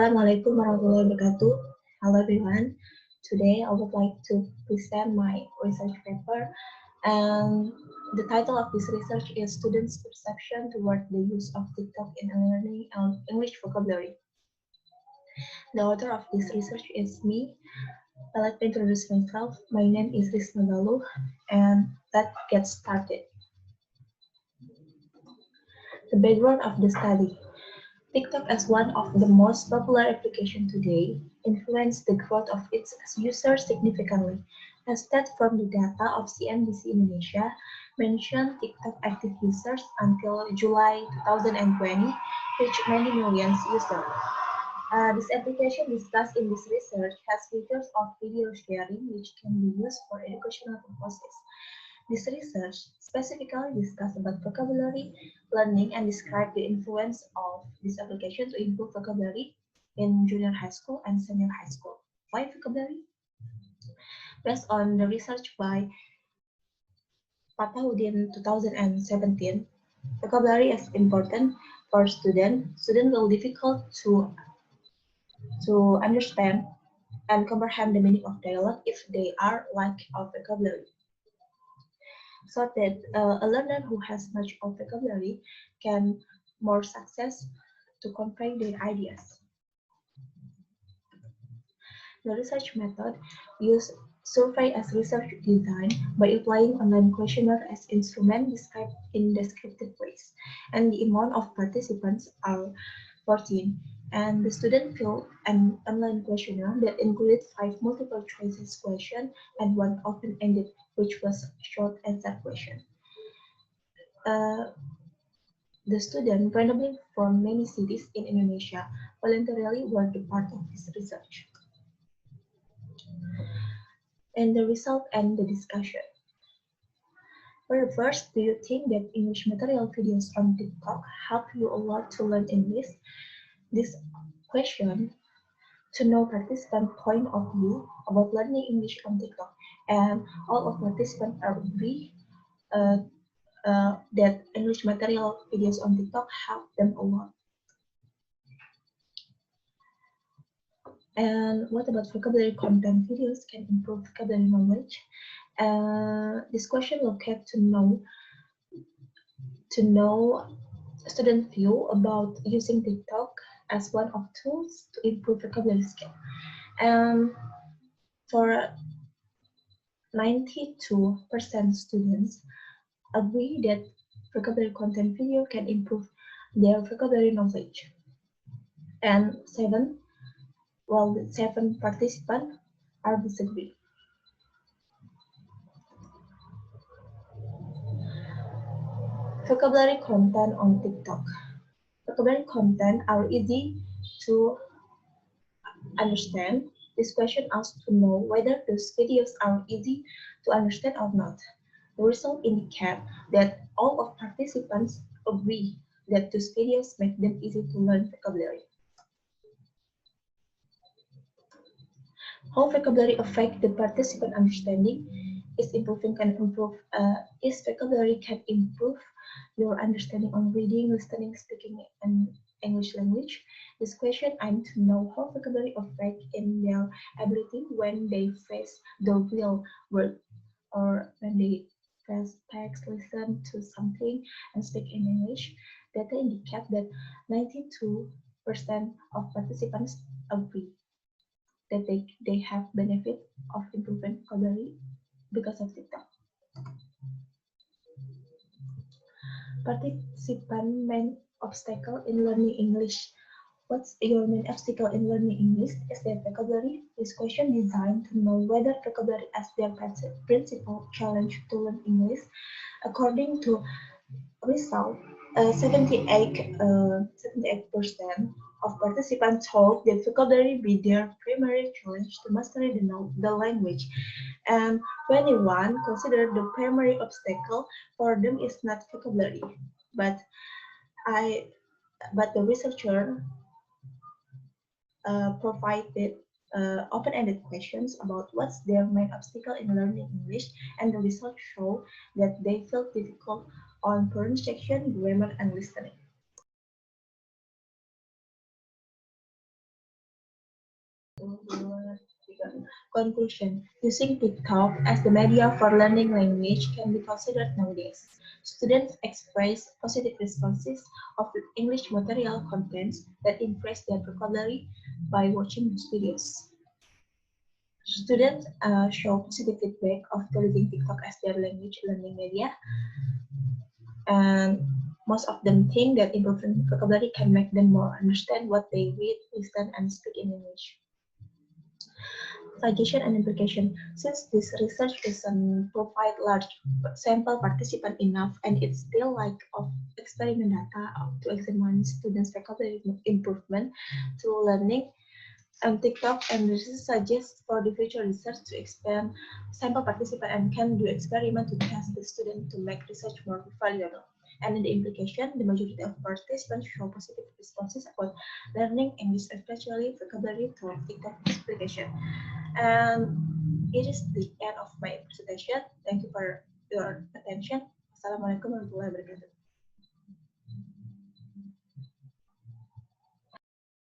Assalamualaikum warahmatullahi wabarakatuh. Hello everyone. Today I would like to present my research paper, and the title of this research is Students' Perception Toward the Use of TikTok in Learning English Vocabulary. The author of this research is me. Let me introduce myself. My name is Risma Galuh, and let's get started. The background of the study. TikTok, as one of the most popular applications today, influenced the growth of its users significantly. A stat from the data of CNBC Indonesia mentioned TikTok active users until July 2020 reached 90 million users. This application discussed in this research has features of video sharing which can be used for educational purposes. This research specifically discussed about vocabulary learning and described the influence of this application to improve vocabulary in junior high school and senior high school. Why vocabulary? Based on the research by Patahudin 2017, vocabulary is important for students. Students will difficult to understand and comprehend the meaning of dialogue if they are lack of vocabulary. So that a learner who has much of vocabulary can more success to convey their ideas. The research method uses survey as research design by applying online questionnaire as instrument described in descriptive ways, and the amount of participants are 14, and the student filled an online questionnaire that included 5 multiple choices questions and 1 open-ended, which was short answer question. The students, randomly from many cities in Indonesia, voluntarily were the part of this research. And the result and the discussion. First, do you think that English material videos on TikTok help you a lot to learn English? This question to know participant point of view about learning English on TikTok, and all of participants agree that English material videos on TikTok help them a lot. And what about vocabulary content videos can improve vocabulary knowledge? This question will get to know student view about using TikTok as one of tools to improve vocabulary skill. And for 92% students agree that vocabulary content video can improve their vocabulary knowledge. And 7 participants are disagree. Vocabulary content on TikTok. Vocabulary content are easy to understand. This question asks to know whether those videos are easy to understand or not. The result indicate that all of participants agree that those videos make them easy to learn vocabulary. How vocabulary affect the participant understanding? Is vocabulary can improve your understanding on reading, listening, speaking, and English language? This question aims to know how vocabulary affect in their ability when they face the real world, or when they face text, listen to something, and speak in English. Data indicate that 92% of participants agree that they have benefit of improving vocabulary because of TikTok. Participant main obstacle in learning English. What's your main obstacle in learning English? Is that vocabulary? This question designed to know whether vocabulary as their principal challenge to learn English. According to result, 78% of participants told that vocabulary be their primary challenge to master the language, and 21 considered the primary obstacle for them is not vocabulary, but the researcher provided open-ended questions about what's their main obstacle in learning English, and the results show that they feel difficult on pronunciation, grammar, and listening. Conclusion. Using TikTok as the media for learning language can be considered nowadays. Students express positive responses of English material contents that increase their vocabulary by watching these videos. Students show positive feedback of using TikTok as their language learning media, and most of them think that improving vocabulary can make them more understand what they read, listen, and speak in English. Citation and implication. Since this research doesn't provide large sample participant enough and it's still like of experiment data to examine students' vocabulary improvement through learning, TikTok and research suggests for the future research to expand sample participant and can do experiment to test the student to make research more valuable. And in the implication, the majority of participants show positive responses about learning English, especially vocabulary through TikTok application. And it is the end of my presentation. Thank you for your attention. Assalamualaikum warahmatullahi wabarakatuh.